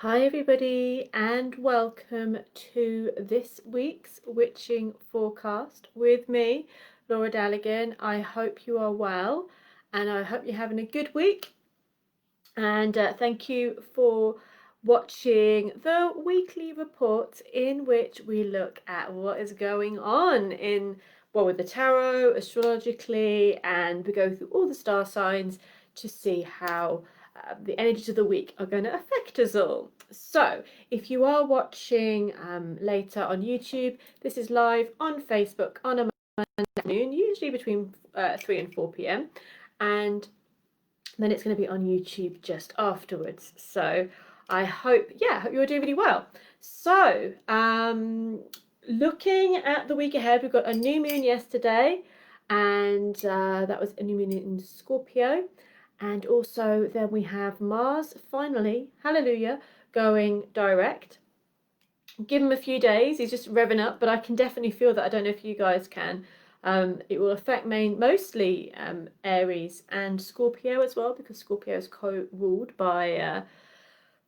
Hi everybody and welcome to this week's witching forecast with me, Laura Daligan. I hope you are well and I hope you're having a good week, and thank you for watching the weekly report in which we look at what is going on with the tarot astrologically, and we go through all the star signs to see how the energies of the week are going to affect us all. So if you are watching later on YouTube, this is live on Facebook on a Monday afternoon, usually between 3 and 4 p.m. and then it's going to be on YouTube just afterwards. So I hope you're doing really well. So looking at the week ahead, we've got a new moon yesterday, and that was a new moon in Scorpio. And also then we have Mars, finally, hallelujah, going direct. Give him a few days, he's just revving up, but I can definitely feel that. I don't know if you guys can. It will affect mostly Aries and Scorpio as well, because Scorpio is co-ruled by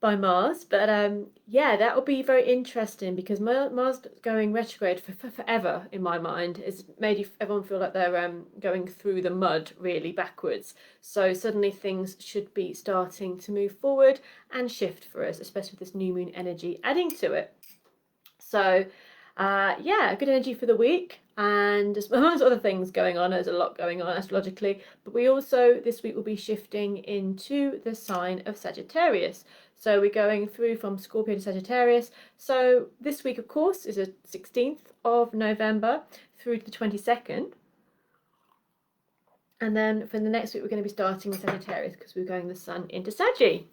Mars. But yeah, that will be very interesting, because Mars going retrograde for forever, in my mind, has made everyone feel like they're going through the mud really backwards. So suddenly things should be starting to move forward and shift for us, especially with this new moon energy adding to it. So yeah, good energy for the week. And as well as other things going on, there's a lot going on astrologically, but we also this week will be shifting into the sign of Sagittarius. So we're going through from Scorpio to Sagittarius. So this week, of course, is the 16th of November through to the 22nd. And then for the next week, we're going to be starting with Sagittarius, because we're going the sun into Saggy.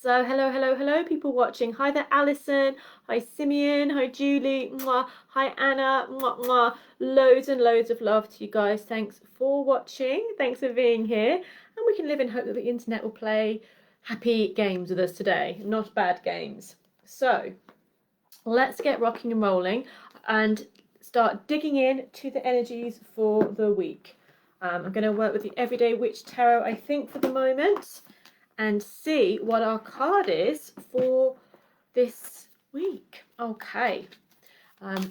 So hello people watching. Hi there, Alison. Hi Simeon. Hi Julie. Mwah. Hi Anna. Mwah, mwah. Loads and loads of love to you guys. Thanks for watching. Thanks for being here. And we can live in hope that the internet will play happy games with us today, not bad games. So let's get rocking and rolling and start digging in to the energies for the week. I'm going to work with the Everyday Witch Tarot, I think, for the moment, and see what our card is for this week. Okay.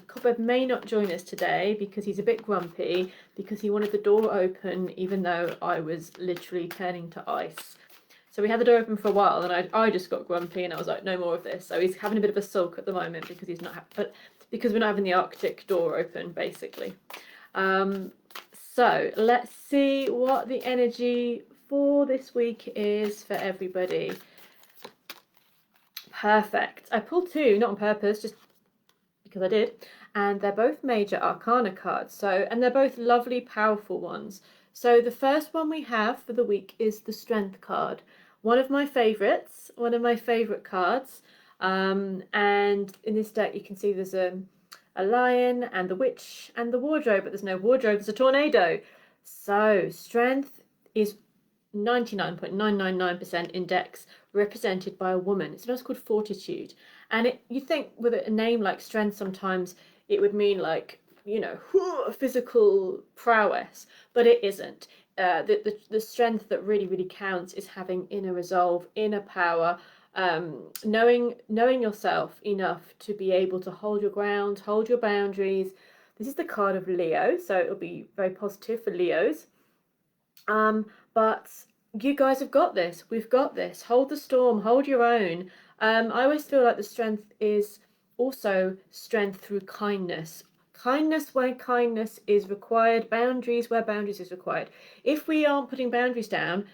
Cobweb may not join us today because he's a bit grumpy, because he wanted the door open even though I was literally turning to ice. So we had the door open for a while, and I just got grumpy, and I was like, no more of this. So he's having a bit of a sulk at the moment because because we're not having the Arctic door open, basically. So let's see what the energy for this week is for everybody. Perfect. I pulled two, not on purpose, just because I did, and they're both major arcana cards. And they're both lovely, powerful ones. So the first one we have for the week is the Strength card. One of my favourites, one of my favourite cards. And in this deck you can see there's a lion and the witch and the wardrobe, but there's no wardrobe, there's a tornado. So strength is 99.999% in decks represented by a woman. It's also called fortitude. And you think with a name like strength, sometimes it would mean like, you know, physical prowess, but it isn't. The strength that really counts is having inner resolve, inner power, knowing yourself enough to be able to hold your ground, hold your boundaries. This is the card of Leo, so it'll be very positive for Leos. But you guys have got this. We've got this. Hold the storm, hold your own. I always feel like the strength is also strength through kindness. Kindness where kindness is required, boundaries where boundaries is required. If we aren't putting boundaries down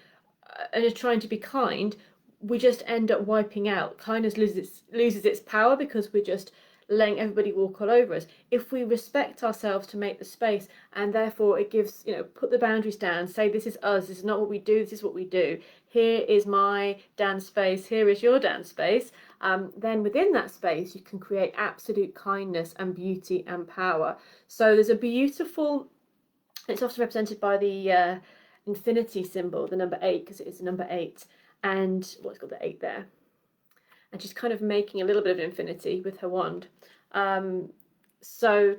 and are trying to be kind, we just end up wiping out. Kindness loses its power because we're just letting everybody walk all over us. If we respect ourselves to make the space, and therefore it gives, put the boundaries down, say this is us, this is not what we do, this is what we do. Here is my dance space, here is your dance space. Then within that space you can create absolute kindness and beauty and power. So there's a beautiful, it's often represented by the infinity symbol, the number 8, because it is the number 8, and what's got the 8 there, and she's kind of making a little bit of infinity with her wand. So,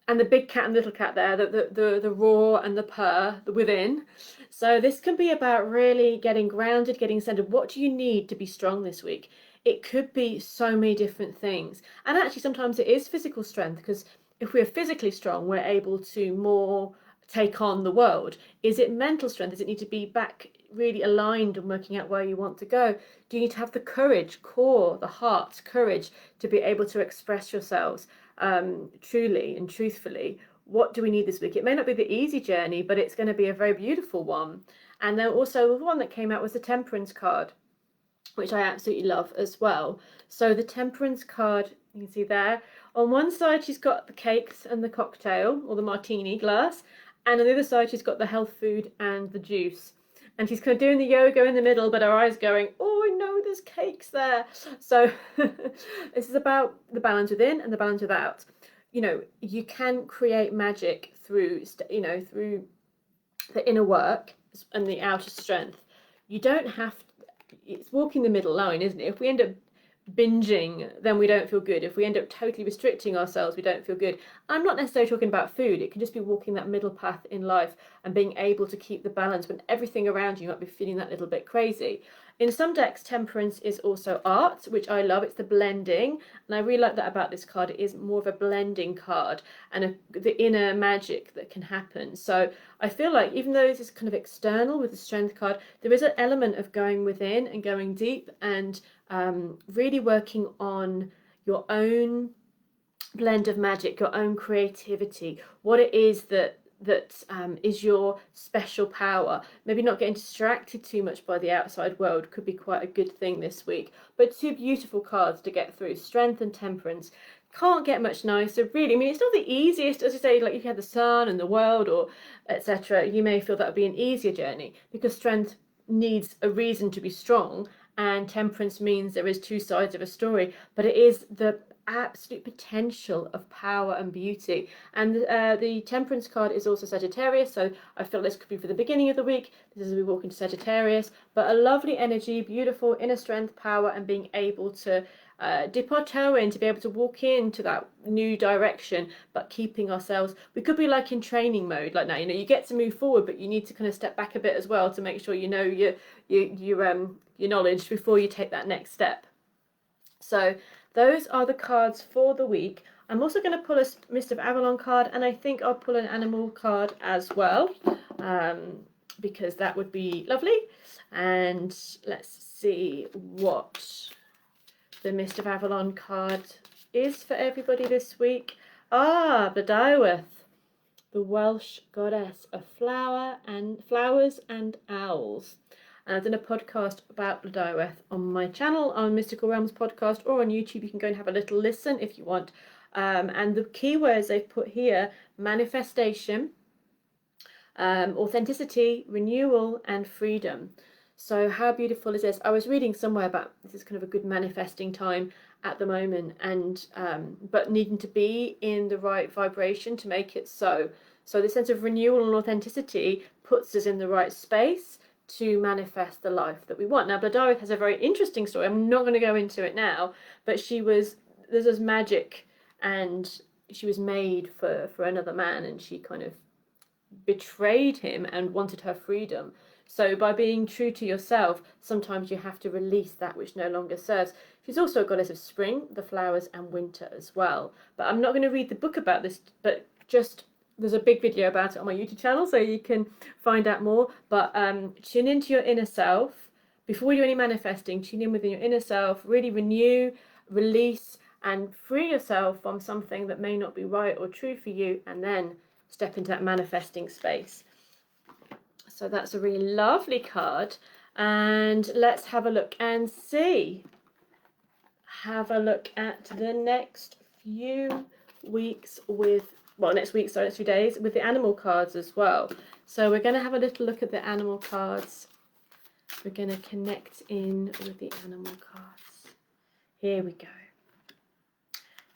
and the big cat and little cat there, the roar and the purr, the within. So this can be about really getting grounded, getting centered. What do you need to be strong this week? it could be so many different things. And actually, sometimes it is physical strength, because if we're physically strong, we're able to more take on the world. Is it mental strength? Does it need to be back really aligned and working out where you want to go? Do you need to have the courage, core, the heart, courage to be able to express yourselves truly and truthfully? What do we need this week? It may not be the easy journey, but it's going to be a very beautiful one. And then also the one that came out was the Temperance card, which I absolutely love as well. So the Temperance card, you can see there, on one side she's got the cakes and the cocktail, or the martini glass, and on the other side she's got the health food and the juice. And she's kind of doing the yoga in the middle, but her eyes going, oh, I know there's cakes there. So this is about the balance within and the balance without. You know, you can create magic through, you know, through the inner work and the outer strength. You don't have to, it's walking the middle line, isn't it? If we end up binging, then we don't feel good. If we end up totally restricting ourselves, we don't feel good. I'm not necessarily talking about food. It can just be walking that middle path in life and being able to keep the balance when everything around you might be feeling that little bit crazy. In some decks, Temperance is also art, which I love. It's the blending, and I really like that about this card. It is more of a blending card and the inner magic that can happen. So I feel like even though this is kind of external with the Strength card, there is an element of going within and going deep and really working on your own blend of magic, your own creativity, what it is that is your special power. Maybe not getting distracted too much by the outside world could be quite a good thing this week. But two beautiful cards to get through, Strength and Temperance. Can't get much nicer, really. I mean, it's not the easiest, as you say, like if you had the sun and the world or etc. You may feel that would be an easier journey, because Strength needs a reason to be strong, and Temperance means there is two sides of a story, but it is the absolute potential of power and beauty. And the Temperance card is also Sagittarius, so I feel this could be for the beginning of the week. This is as we walk into Sagittarius, but a lovely energy, beautiful inner strength, power, and being able to dip our toe in, to be able to walk into that new direction, but keeping ourselves, we could be like in training mode like now, you know, you get to move forward, but you need to kind of step back a bit as well to make sure you know your knowledge before you take that next step. So those are the cards for the week. I'm also going to pull a Mist of Avalon card, and I think I'll pull an animal card as well, because that would be lovely. And let's see what the Mist of Avalon card is for everybody this week. Blodeuwedd, the Welsh goddess of flowers and owls. And I've done a podcast about Blodeuwedd on my channel, on Mystical Realms podcast, or on YouTube. You can go and have a little listen if you want. And the keywords they've put here: manifestation, authenticity, renewal, and freedom. So how beautiful is this? I was reading somewhere about this is kind of a good manifesting time at the moment, and but needing to be in the right vibration to make it so. So the sense of renewal and authenticity puts us in the right space to manifest the life that we want. Now, Blodeuwedd has a very interesting story. I'm not going to go into it now, but there's this magic, and she was made for another man, and she kind of betrayed him and wanted her freedom. So by being true to yourself, sometimes you have to release that which no longer serves. She's also a goddess of spring, the flowers, and winter as well. But I'm not going to read the book about this, but just there's a big video about it on my YouTube channel, so you can find out more. But tune into your inner self. Before you do any manifesting, tune in within your inner self, really renew, release, and free yourself from something that may not be right or true for you, and then step into that manifesting space. So that's a really lovely card. And let's have a look and see. Have a look at the next few weeks with, well, next week, sorry, next few days with the animal cards as well. So we're going to have a little look at the animal cards. We're going to connect in with the animal cards. Here we go.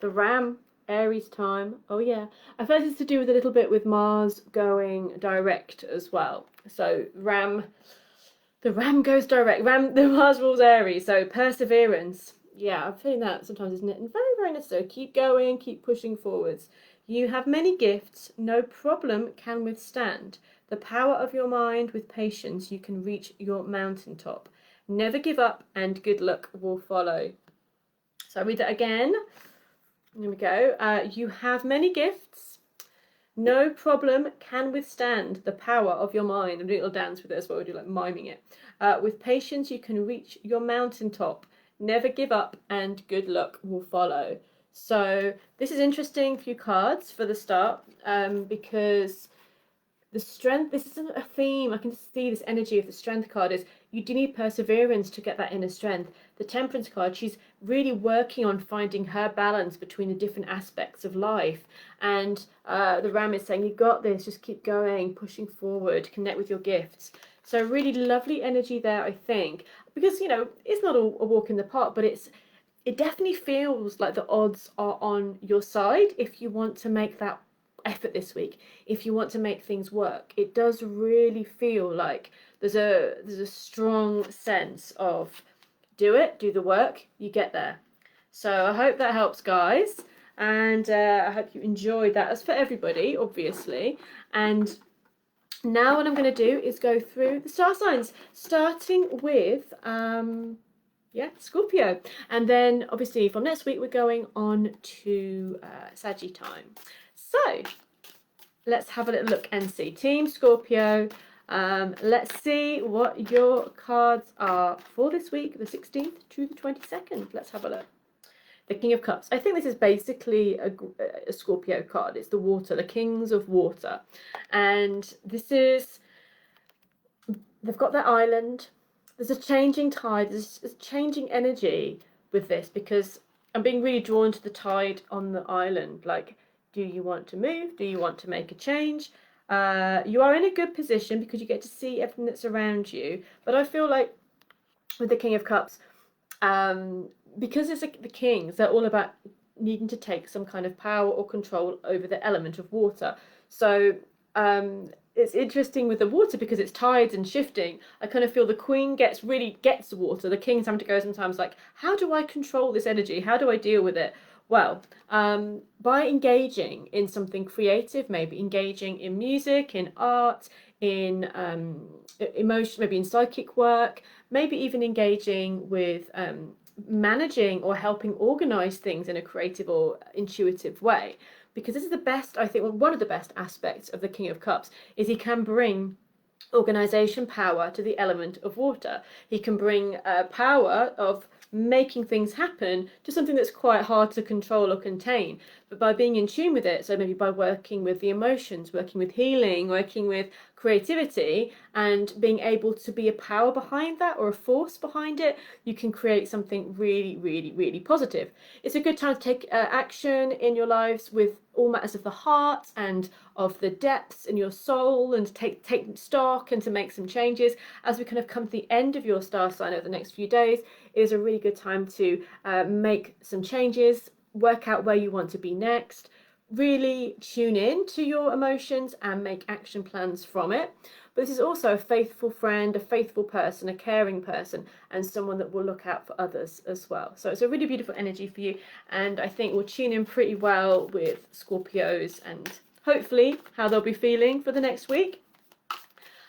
The Ram, Aries time. Oh yeah. I feel like it's to do with a little bit with Mars going direct as well. So the Ram goes direct. The Mars rules Aries. So perseverance. Yeah, I'm feeling that sometimes, isn't it? And very, very necessary. Keep going, keep pushing forwards. You have many gifts, no problem can withstand. The power of your mind with patience, you can reach your mountaintop. Never give up and good luck will follow. So I read that again. Here we go. You have many gifts. No problem can withstand the power of your mind. I'm doing a little dance with it as well. We do like miming it. With patience, you can reach your mountaintop. Never give up and good luck will follow. So this is interesting few cards for the start, because the strength, this isn't a theme. I can just see this energy of the strength card is you do need perseverance to get that inner strength. The temperance card, she's really working on finding her balance between the different aspects of life. And the ram is saying, you got this, just keep going, pushing forward, connect with your gifts. So really lovely energy there, I think, because, you know, it's not a walk in the park, but it definitely feels like the odds are on your side if you want to make that effort this week, if you want to make things work. It does really feel like there's a strong sense of do it, do the work, you get there. So I hope that helps, guys, and I hope you enjoyed that. As for everybody, obviously. And now what I'm going to do is go through the star signs, starting with Scorpio, and then obviously from next week we're going on to Saggy time. So let's have a little look and see. Team Scorpio, let's see what your cards are for this week, the 16th to the 22nd. Let's have a look. The King of Cups. I think this is basically a Scorpio card. It's the water, the Kings of Water. And this is, they've got their island. There's a changing tide. There's a changing energy with this, because I'm being really drawn to the tide on the island. Like, do you want to move? Do you want to make a change? You are in a good position because you get to see everything that's around you. But I feel like with the King of Cups, because it's the kings, they're all about needing to take some kind of power or control over the element of water. So it's interesting with the water because it's tides and shifting. I kind of feel the queen really gets the water. The king's having to go sometimes like, how do I control this energy? How do I deal with it? Well, by engaging in something creative, maybe engaging in music, in art, in emotion, maybe in psychic work, maybe even engaging with managing or helping organize things in a creative or intuitive way. Because this is the best, I think, one of the best aspects of the King of Cups is he can bring organization power to the element of water. He can bring power of making things happen to something that's quite hard to control or contain, but by being in tune with it, so maybe by working with the emotions, working with healing, working with creativity, and being able to be a power behind that or a force behind it, you can create something really, really, really positive. It's a good time to take action in your lives with all matters of the heart and of the depths in your soul, and to take stock and to make some changes. As we kind of come to the end of your star sign over the next few days, it is a really good time to make some changes, work out where you want to be next, really tune in to your emotions and make action plans from it. But this is also a faithful friend, a faithful person, a caring person, and someone that will look out for others as well. So it's a really beautiful energy for you, and I think we'll tune in pretty well with Scorpios and hopefully how they'll be feeling for the next week.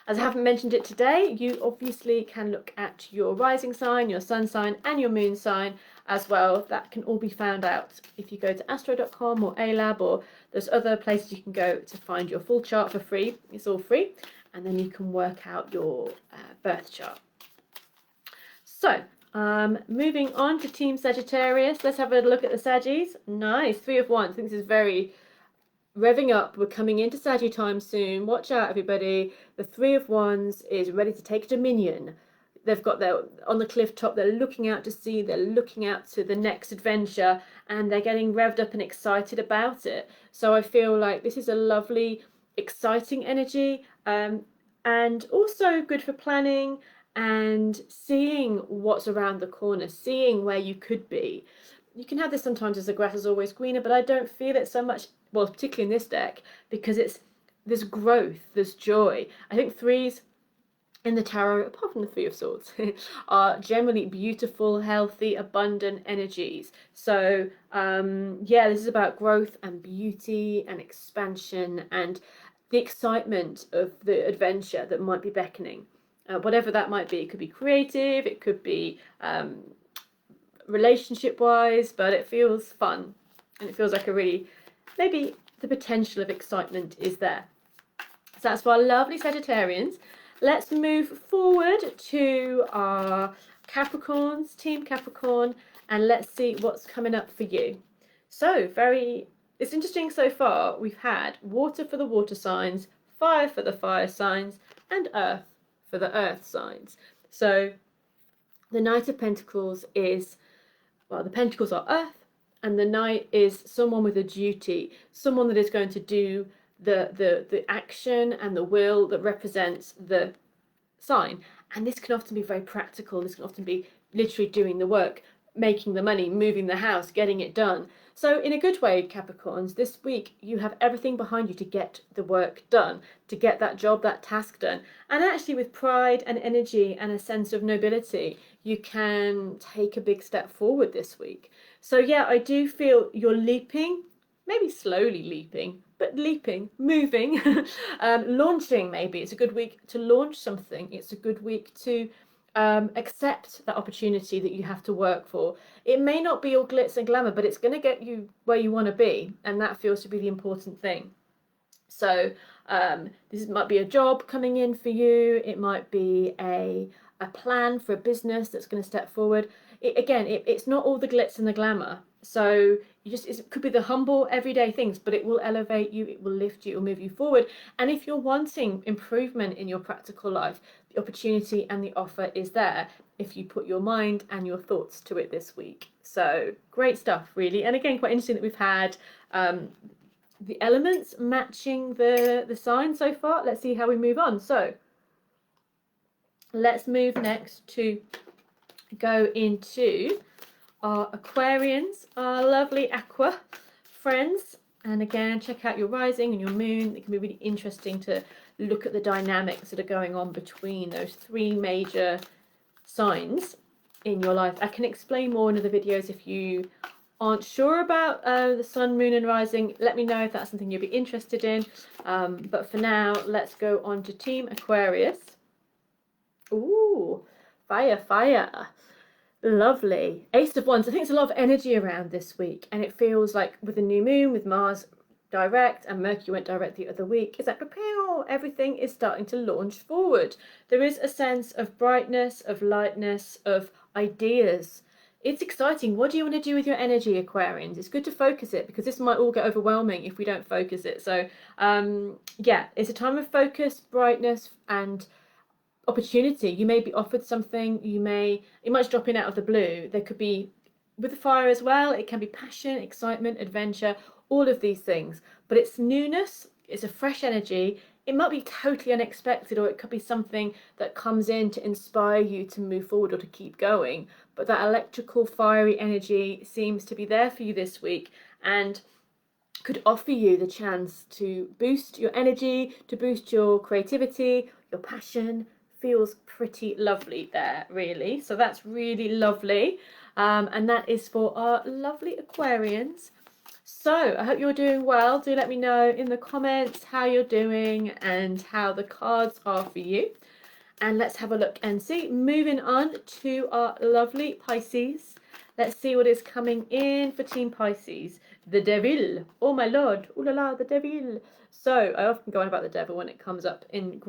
As I haven't mentioned it today, you obviously can look at your rising sign, your sun sign, and your moon sign as well. That can all be found out if you go to astro.com or ALAB, or there's other places you can go to find your full chart for free. It's all free. And then you can work out your birth chart. So, moving on to Team Sagittarius. Let's have a look at the Saggies. Nice, 3 of Wands. I think this is very revving up. We're coming into Saggy time soon. Watch out, everybody. The 3 of Wands is ready to take dominion. They've got their on the cliff top. They're looking out to sea. They're looking out to the next adventure, and they're getting revved up and excited about it. So I feel like this is a lovely, exciting energy, and also good for planning and seeing what's around the corner, seeing where you could be. You can have this sometimes as the grass is always greener, but I don't feel it so much, well, particularly in this deck, because there's growth, there's joy. I think 3s in the tarot, apart from the 3 of Swords, are generally beautiful, healthy, abundant energies. So this is about growth and beauty and expansion and the excitement of the adventure that might be beckoning. whatever that might be. It could be creative, it could be relationship wise, but it feels fun, and it feels like a really, maybe the potential of excitement is there. So that's for our lovely Sagittarians. Let's move forward to our Capricorns, Team Capricorn, and let's see what's coming up for you. So it's interesting so far. We've had water for the water signs, fire for the fire signs, and earth for the earth signs. So the Knight of Pentacles is, well, the Pentacles are earth, and the Knight is someone with a duty, someone that is going to do the action and the will that represents the sign. And this can often be very practical. This can often be literally doing the work, making the money, moving the house, getting it done. So in a good way, Capricorns, this week you have everything behind you to get the work done, to get that job, that task done. And actually with pride and energy and a sense of nobility, you can take a big step forward this week. So yeah, I do feel you're leaping, maybe slowly leaping, but leaping, moving, launching maybe. It's a good week to launch something. It's a good week to accept that opportunity that you have to work for. It may not be all glitz and glamour, but it's going to get you where you want to be, and that feels to be the important thing. So this might be a job coming in for you. It might be a plan for a business that's going to step forward. It's not all the glitz and the glamour. So it could be the humble everyday things, but it will elevate you, it will lift you, it will move you forward. And if you're wanting improvement in your practical life, the opportunity and the offer is there if you put your mind and your thoughts to it this week. So great stuff, really. And again, quite interesting that we've had the elements matching the sign so far. Let's see how we move on. So let's move next to go into our Aquarians, our lovely aqua friends. And again, check out your rising and your moon. It can be really interesting to look at the dynamics that are going on between those three major signs in your life. I can explain more in other videos. If you aren't sure about the sun, moon and rising, let me know if that's something you'll be interested in. But for now, let's go on to Team Aquarius. Ooh, fire, fire. Lovely. Ace of Wands. I think there's a lot of energy around this week, and it feels like with the new moon, with Mars direct and Mercury went direct the other week, it's like everything is starting to launch forward. There is a sense of brightness, of lightness, of ideas. It's exciting. What do you want to do with your energy, Aquarians? It's good to focus it, because this might all get overwhelming if we don't focus it. So yeah, it's a time of focus, brightness and opportunity. You may be offered something, it might just drop in out of the blue. There could be, with the fire as well, it can be passion, excitement, adventure, all of these things. But it's newness, it's a fresh energy. It might be totally unexpected, or it could be something that comes in to inspire you to move forward or to keep going. But that electrical, fiery energy seems to be there for you this week, and could offer you the chance to boost your energy, to boost your creativity, your passion. Feels pretty lovely there, really. So that's really lovely. And that is for our lovely Aquarians. So I hope you're doing well. Do let me know in the comments how you're doing and how the cards are for you. And let's have a look and see. Moving on to our lovely Pisces. Let's see what is coming in for Team Pisces. The Devil. Oh my lord. Ooh la la, the Devil. So I often go on about the devil when it comes up in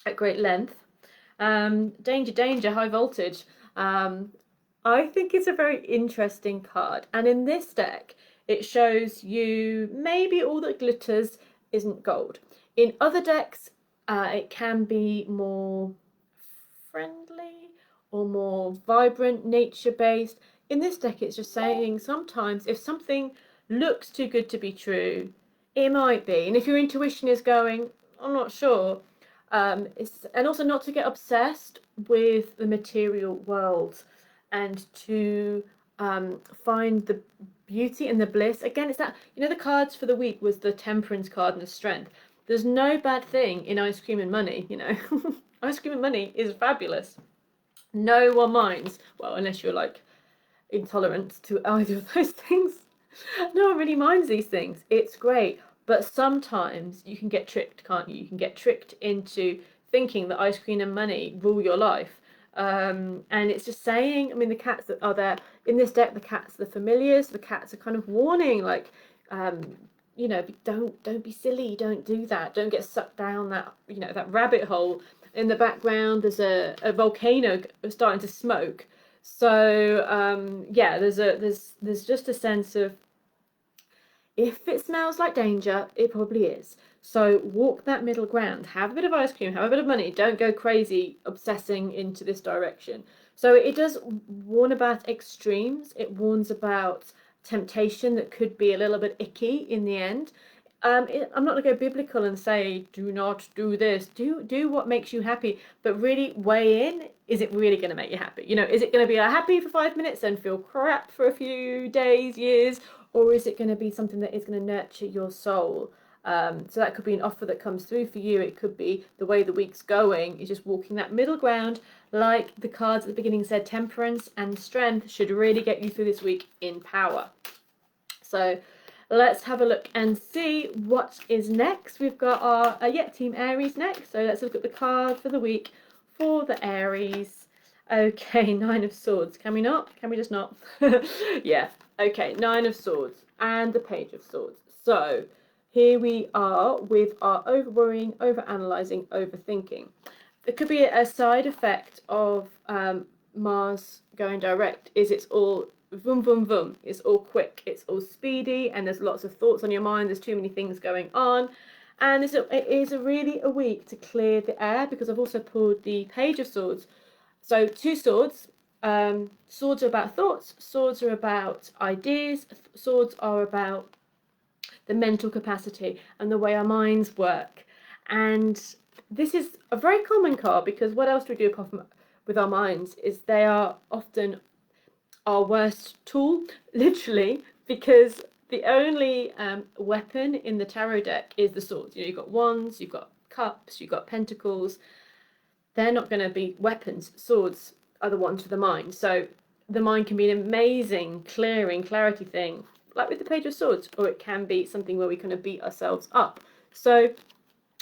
at great length. Danger, danger, high voltage. I think it's a very interesting card, and in this deck it shows you maybe all that glitters isn't gold. In other decks it can be more friendly or more vibrant, nature based. In this deck it's just saying sometimes if something looks too good to be true, it might be, and if your intuition is going, I'm not sure, and also not to get obsessed with the material world, and to find the beauty and the bliss. Again, it's that, the cards for the week was the Temperance card and the Strength. There's no bad thing in ice cream and money, Ice cream and money is fabulous. No one minds. Well, unless you're like intolerant to either of those things. No one really minds these things. It's great. But sometimes you can get tricked, can't you? You can get tricked into thinking that ice cream and money rule your life. And it's just saying, I mean, the cats that are there in this deck, the cats are the familiars, the cats are kind of warning, like, you know, don't be silly, don't do that, don't get sucked down that, you know, that rabbit hole. In the background there's a volcano starting to smoke, so yeah, there's just a sense of, if it smells like danger, it probably is. So walk that middle ground, have a bit of ice cream, have a bit of money, don't go crazy obsessing into this direction. So it does warn about extremes, it warns about temptation that could be a little bit icky in the end. I'm not going to go biblical and say do not do this, do what makes you happy, but really weigh in, is it really going to make you happy? You know, is it going to be happy for 5 minutes and feel crap for a few days, years, or is it going to be something that is going to nurture your soul? So that could be an offer that comes through for you. It could be the way the week's going is just walking that middle ground, like the cards at the beginning said, temperance and strength should really get you through this week in power. So let's have a look and see what is next. We've got our Team Aries next. So let's look at the card for the week for the Aries. Okay, Nine of Swords. Can we not? Can we just not? Yeah. Okay, Nine of Swords and the Page of Swords. So here we are with our over-worrying, over-analysing, overthinking. There could be a side effect of Mars going direct, is it's all vroom, vroom, vroom. It's all quick, it's all speedy, and there's lots of thoughts on your mind, there's too many things going on. And it is really a week to clear the air, because I've also pulled the Page of Swords. So two swords. Swords are about thoughts, swords are about ideas, swords are about the mental capacity and the way our minds work. And this is a very common card, because what else do we do apart from with our minds is they are often our worst tool, literally, because the only weapon in the tarot deck is the swords. You know, you've got wands, you've got cups, you've got pentacles. They're not going to be weapons. Swords are the ones for the mind. So the mind can be an amazing clearing, clarity thing, like with the Page of Swords, or it can be something where we kind of beat ourselves up. So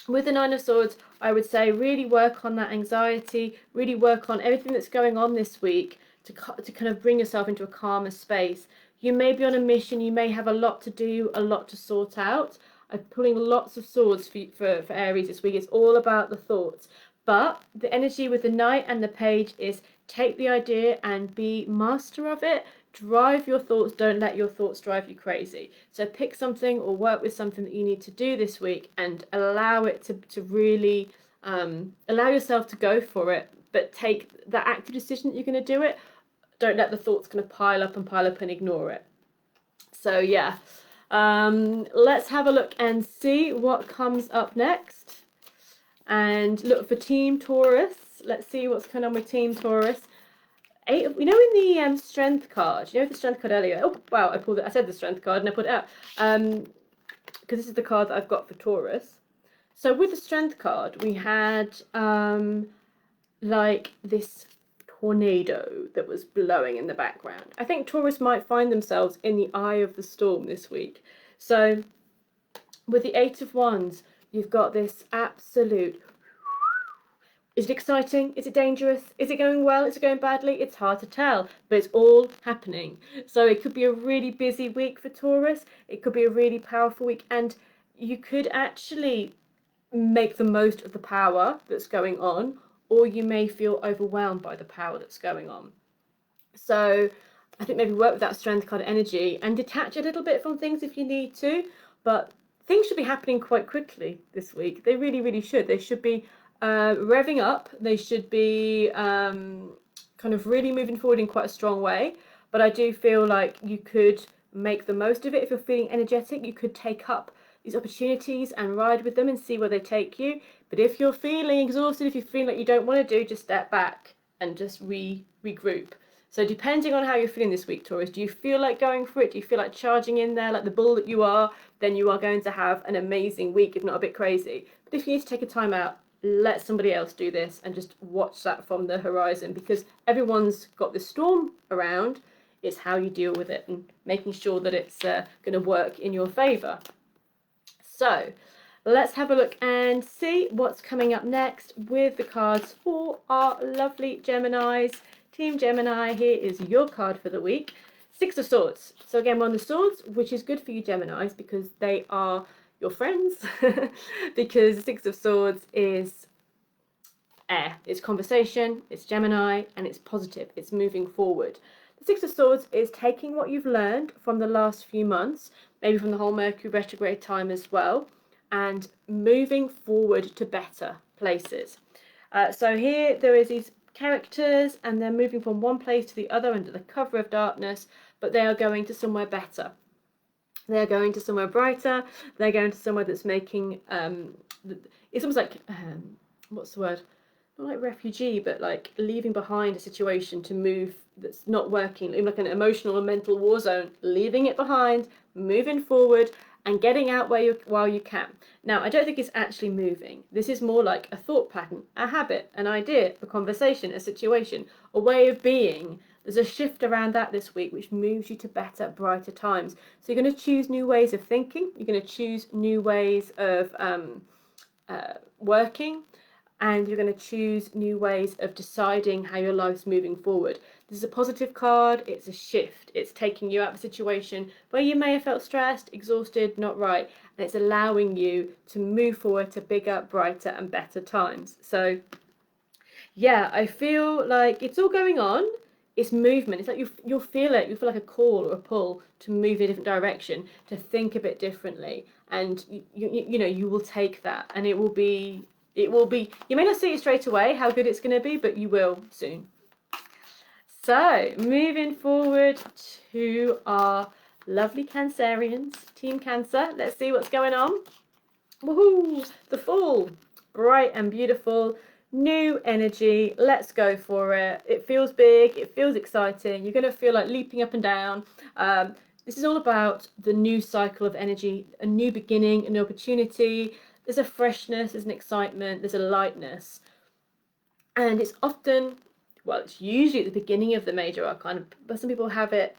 with the Nine of Swords, I would say really work on that anxiety, really work on everything that's going on this week to kind of bring yourself into a calmer space. You may be on a mission, you may have a lot to do, a lot to sort out. I'm pulling lots of swords for Aries this week. It's all about the thoughts. But the energy with the Knight and the Page is take the idea and be master of it. Drive your thoughts, don't let your thoughts drive you crazy. So pick something or work with something that you need to do this week and allow it to really allow yourself to go for it, but take that active decision that you're going to do it. Don't let the thoughts kind of pile up and ignore it. So yeah, let's have a look and see what comes up next. And look for Team Taurus. Let's see what's going on with Team Taurus. We know in the strength card, you know the strength card earlier. Oh wow, I pulled it. I said the strength card and I put it out because this is the card that I've got for Taurus. So with the strength card, we had like this tornado that was blowing in the background. I think Taurus might find themselves in the eye of the storm this week. So with the Eight of Wands, you've got this absolute. Is it exciting? Is it dangerous? Is it going well? Is it going badly? It's hard to tell, but it's all happening. So it could be a really busy week for Taurus. It could be a really powerful week, and you could actually make the most of the power that's going on, or you may feel overwhelmed by the power that's going on. So I think maybe work with that strength card energy and detach a little bit from things if you need to, but things should be happening quite quickly this week. They really, really should. They should be revving up. They should be kind of really moving forward in quite a strong way. But I do feel like you could make the most of it. If you're feeling energetic, you could take up these opportunities and ride with them and see where they take you. But if you're feeling exhausted, if you feel like you don't want to do, just step back and just regroup. So depending on how you're feeling this week, Taurus, do you feel like going for it? Do you feel like charging in there like the bull that you are? Then you are going to have an amazing week, if not a bit crazy. But if you need to take a time out, let somebody else do this and just watch that from the horizon, because everyone's got this storm around. It's how you deal with it and making sure that it's going to work in your favour. So let's have a look and see what's coming up next with the cards for our lovely Geminis. Team Gemini, here is your card for the week. Six of Swords. So again, we're on the swords, which is good for you Geminis because they are your friends. Because the Six of Swords is air. It's conversation, it's Gemini, and it's positive. It's moving forward. The Six of Swords is taking what you've learned from the last few months, maybe from the whole Mercury retrograde time as well, and moving forward to better places. So here there is these characters and they're moving from one place to the other under the cover of darkness, but they are going to somewhere better. They're going to somewhere brighter. They're going to somewhere that's making, it's almost like, what's the word? Not like refugee, but like leaving behind a situation to move that's not working, like an emotional and mental war zone, leaving it behind, moving forward, and getting out while you can. Now, I don't think it's actually moving. This is more like a thought pattern, a habit, an idea, a conversation, a situation, a way of being. There's a shift around that this week, which moves you to better, brighter times. So you're going to choose new ways of thinking. You're going to choose new ways of working. And you're going to choose new ways of deciding how your life's moving forward. This is a positive card. It's a shift. It's taking you out of a situation where you may have felt stressed, exhausted, not right. And it's allowing you to move forward to bigger, brighter and better times. So yeah, I feel like it's all going on. It's movement. It's like you'll feel it. You'll feel like a call or a pull to move in a different direction, to think a bit differently. And you will take that and it will be, you may not see it straight away how good it's going to be, but you will soon. So moving forward to our lovely Cancerians, Team Cancer. Let's see what's going on. Woohoo! The Fool, bright and beautiful, new energy. Let's go for it. It feels big. It feels exciting. You're going to feel like leaping up and down. This is all about the new cycle of energy, a new beginning, an opportunity. There's a freshness, there's an excitement, there's a lightness. And it's often, well, it's usually at the beginning of the major arcana, but some people have it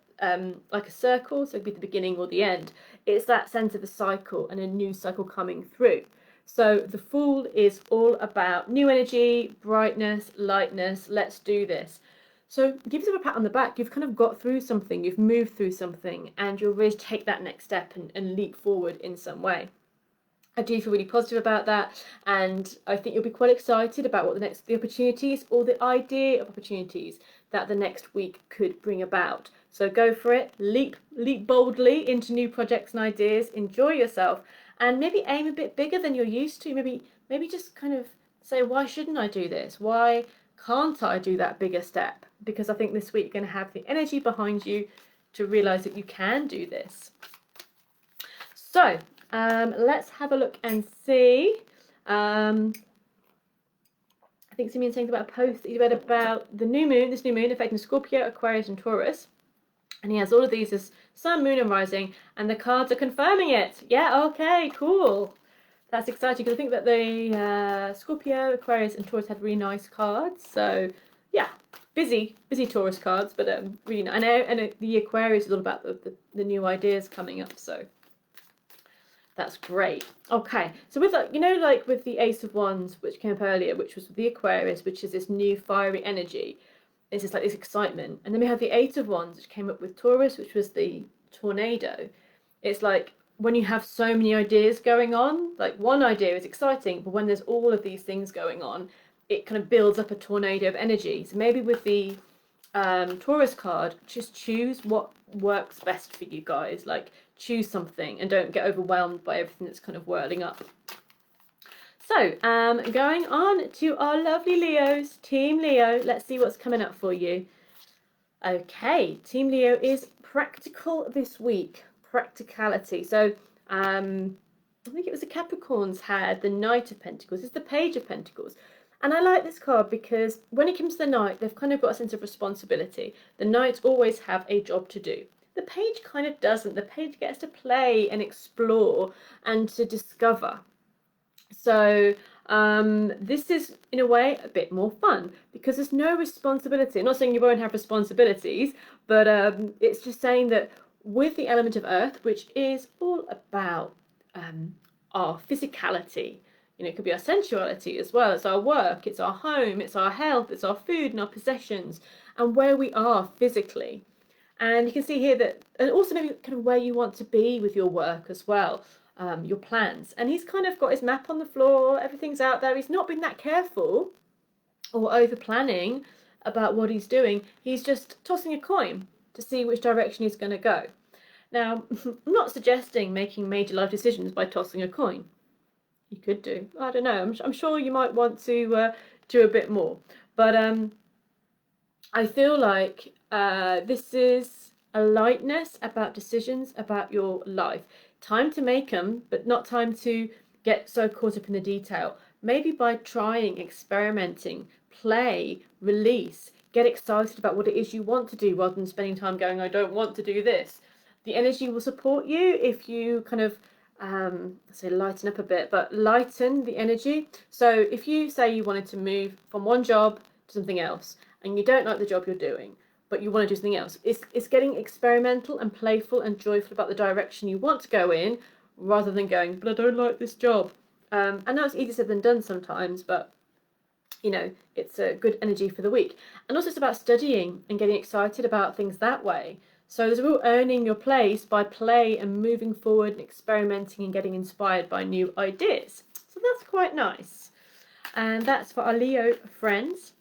like a circle, so it could be the beginning or the end. It's that sense of a cycle and a new cycle coming through. So the Fool is all about new energy, brightness, lightness, let's do this. So give yourself a pat on the back. You've kind of got through something, you've moved through something, and you'll really take that next step and leap forward in some way. I do feel really positive about that, and I think you'll be quite excited about what the opportunities or the idea of opportunities that the next week could bring about. So go for it, leap boldly into new projects and ideas, enjoy yourself, and maybe aim a bit bigger than you're used to. Maybe just kind of say, why shouldn't I do this? Why can't I do that bigger step? Because I think this week you're going to have the energy behind you to realize that you can do this. So let's have a look and see. I think Simeon's saying about a post that he read about this new moon affecting Scorpio, Aquarius and Taurus. And he has all of these as sun, moon and rising, and the cards are confirming it. Yeah, okay, cool. That's exciting because I think that the Scorpio, Aquarius and Taurus had really nice cards. So yeah, busy Taurus cards, but really nice. And the Aquarius is all about the new ideas coming up, so that's great. Okay, so with like with the Ace of Wands, which came up earlier, which was the Aquarius, which is this new fiery energy, it's just like this excitement. And then we have the Eight of Wands, which came up with Taurus, which was the tornado. It's like when you have so many ideas going on, like one idea is exciting, but when there's all of these things going on, it kind of builds up a tornado of energy. So maybe with the Taurus card, just choose what works best for you guys. Like choose something and don't get overwhelmed by everything that's kind of whirling up. So going on to our lovely Leos, Team Leo. Let's see what's coming up for you. Okay, Team Leo is practical this week. Practicality. So I think it was the Capricorns had the Knight of Pentacles. It's the Page of Pentacles. And I like this card because when it comes to the Knight, they've kind of got a sense of responsibility. The Knights always have a job to do. The Page kind of doesn't. The Page gets to play and explore and to discover. So this is, in a way, a bit more fun because there's no responsibility. I'm not saying you won't have responsibilities, but it's just saying that with the element of Earth, which is all about our physicality. You know, it could be our sensuality as well. It's our work, it's our home, it's our health, it's our food and our possessions, and where we are physically. And you can see here that, and also maybe kind of where you want to be with your work as well, your plans. And he's kind of got his map on the floor, everything's out there. He's not been that careful or over planning about what he's doing. He's just tossing a coin to see which direction he's going to go. Now, I'm not suggesting making major life decisions by tossing a coin. You could do, I don't know, I'm sure you might want to do a bit more. But I feel like this is a lightness about decisions about your life. Time to make them, but not time to get so caught up in the detail. Maybe by trying, experimenting, play, release, get excited about what it is you want to do rather than spending time going, I don't want to do this. The energy will support you if you kind of say lighten up a bit, but lighten the energy. So if you say you wanted to move from one job to something else and you don't like the job you're doing, but you want to do something else, it's getting experimental and playful and joyful about the direction you want to go in, rather than going, but I don't like this job. I know it's easier said than done sometimes, but you know, it's a good energy for the week. And also it's about studying and getting excited about things that way. So there's a real earning your place by play and moving forward and experimenting and getting inspired by new ideas. So that's quite nice. And that's for our Leo friends.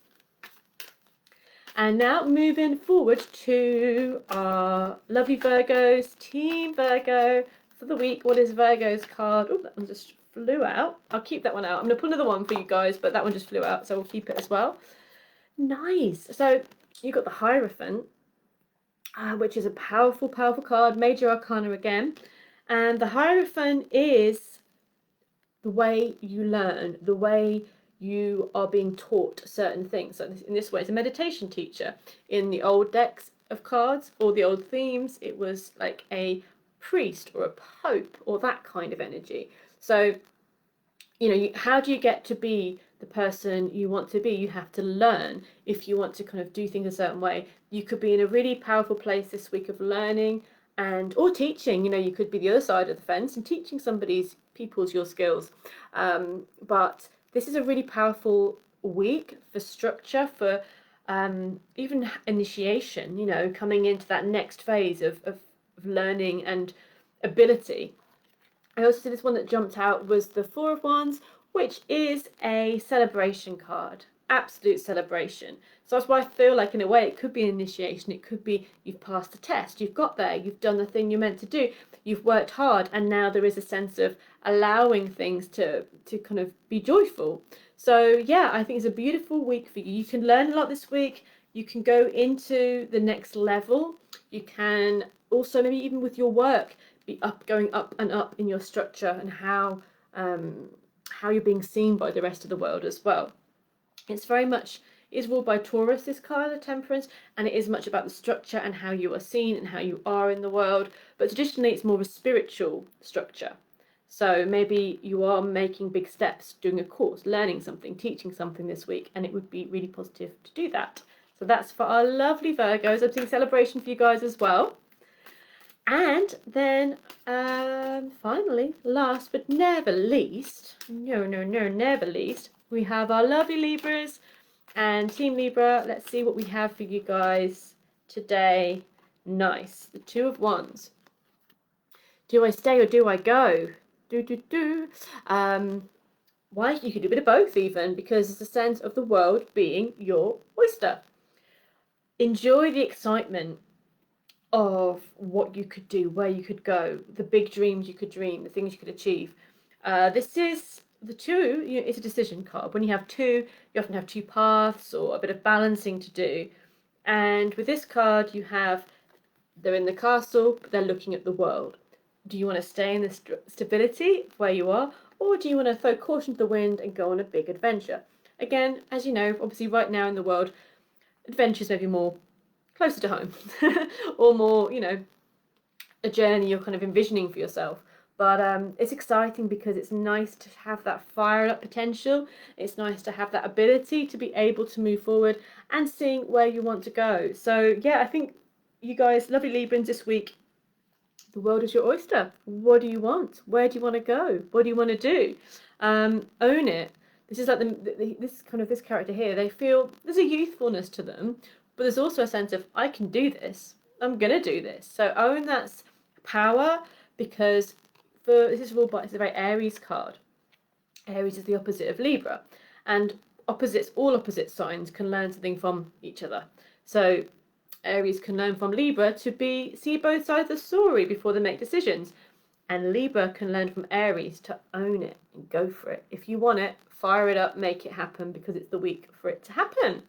And now moving forward to our lovely Virgos, Team Virgo for the week. What is Virgo's card? Oh, that one just flew out. I'll keep that one out. I'm going to pull another one for you guys, but that one just flew out, so we'll keep it as well. Nice. So you got the Hierophant, which is a powerful, powerful card, Major Arcana again. And the Hierophant is the way you learn, the way you are being taught certain things. So in this way, it's a meditation teacher. In the old decks of cards or the old themes, it was like a priest or a pope or that kind of energy. So, you know, how do you get to be the person you want to be? You have to learn if you want to kind of do things a certain way. You could be in a really powerful place this week of learning and or teaching. You know, you could be the other side of the fence and teaching people's your skills. But this is a really powerful week for structure, for even initiation, you know, coming into that next phase of learning and ability. I also see this one that jumped out was the Four of Wands, which is a celebration card, absolute celebration. So that's why I feel like in a way it could be an initiation, it could be you've passed the test, you've got there, you've done the thing you're meant to do, you've worked hard, and now there is a sense of allowing things to kind of be joyful. So yeah, I think it's a beautiful week for you. You can learn a lot this week, you can go into the next level, you can also maybe even with your work be going up and up in your structure and how you're being seen by the rest of the world as well. It's very much is ruled by Taurus, this card of Temperance, and it is much about the structure and how you are seen and how you are in the world. But traditionally, it's more of a spiritual structure. So maybe you are making big steps, doing a course, learning something, teaching something this week, and it would be really positive to do that. So that's for our lovely Virgos. I'm seeing celebration for you guys as well. And then finally, last but never least, never least, we have our lovely Libras and Team Libra. Let's see what we have for you guys today. Nice. The Two of Wands. Do I stay or do I go? Why? You could do a bit of both even, because it's a sense of the world being your oyster. Enjoy the excitement of what you could do, where you could go, the big dreams you could dream, the things you could achieve. This is the two, it's a decision card. When you have two, you often have two paths or a bit of balancing to do. And with this card, they're in the castle, but they're looking at the world. Do you want to stay in the stability where you are, or do you want to throw caution to the wind and go on a big adventure? Again, as you know, obviously right now in the world, adventures may be more closer to home or more, a journey you're kind of envisioning for yourself. But it's exciting because it's nice to have that fired up potential. It's nice to have that ability to be able to move forward and seeing where you want to go. So yeah, I think you guys, lovely Librans this week, The world is your oyster. What do you want? Where do you want to go? What do you want to do? Own it. This is like this character here. They feel there's a youthfulness to them, but there's also a sense of I can do this. I'm gonna do this. So own that power, because this is ruled by, it's a very Aries card. Aries is the opposite of Libra, and all opposite signs can learn something from each other. So Aries can learn from Libra to see both sides of the story before they make decisions. And Libra can learn from Aries to own it and go for it. If you want it, fire it up, make it happen, because it's the week for it to happen.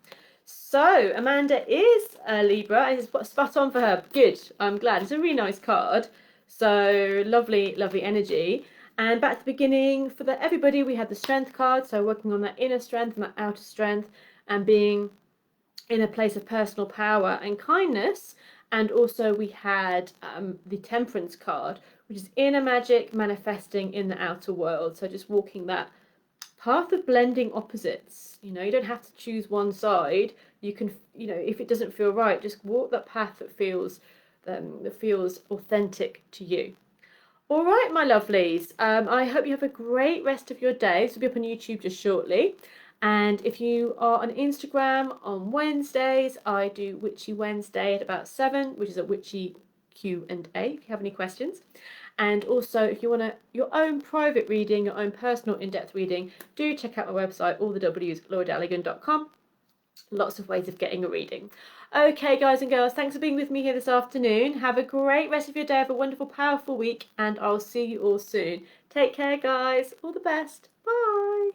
So Amanda is a Libra, and it's spot on for her. Good, I'm glad. It's a really nice card. So lovely, lovely energy. And back to the beginning, for everybody, we had the strength card. So working on that inner strength and that outer strength, and being in a place of personal power and kindness. And also we had the temperance card, which is inner magic manifesting in the outer world. So just walking that path of blending opposites. You know, you don't have to choose one side. You can, you know, if it doesn't feel right, just walk that path that feels authentic to you. All right, my lovelies. I hope you have a great rest of your day. This will be up on YouTube just shortly. And if you are on Instagram on Wednesdays, I do Witchy Wednesday at about 7, which is a witchy Q&A if you have any questions. And also, if you want your own private reading, your own personal in-depth reading, do check out my website, all the W's, LauraRedWitch.com. Lots of ways of getting a reading. Okay, guys and girls, thanks for being with me here this afternoon. Have a great rest of your day. Have a wonderful, powerful week, and I'll see you all soon. Take care, guys. All the best. Bye.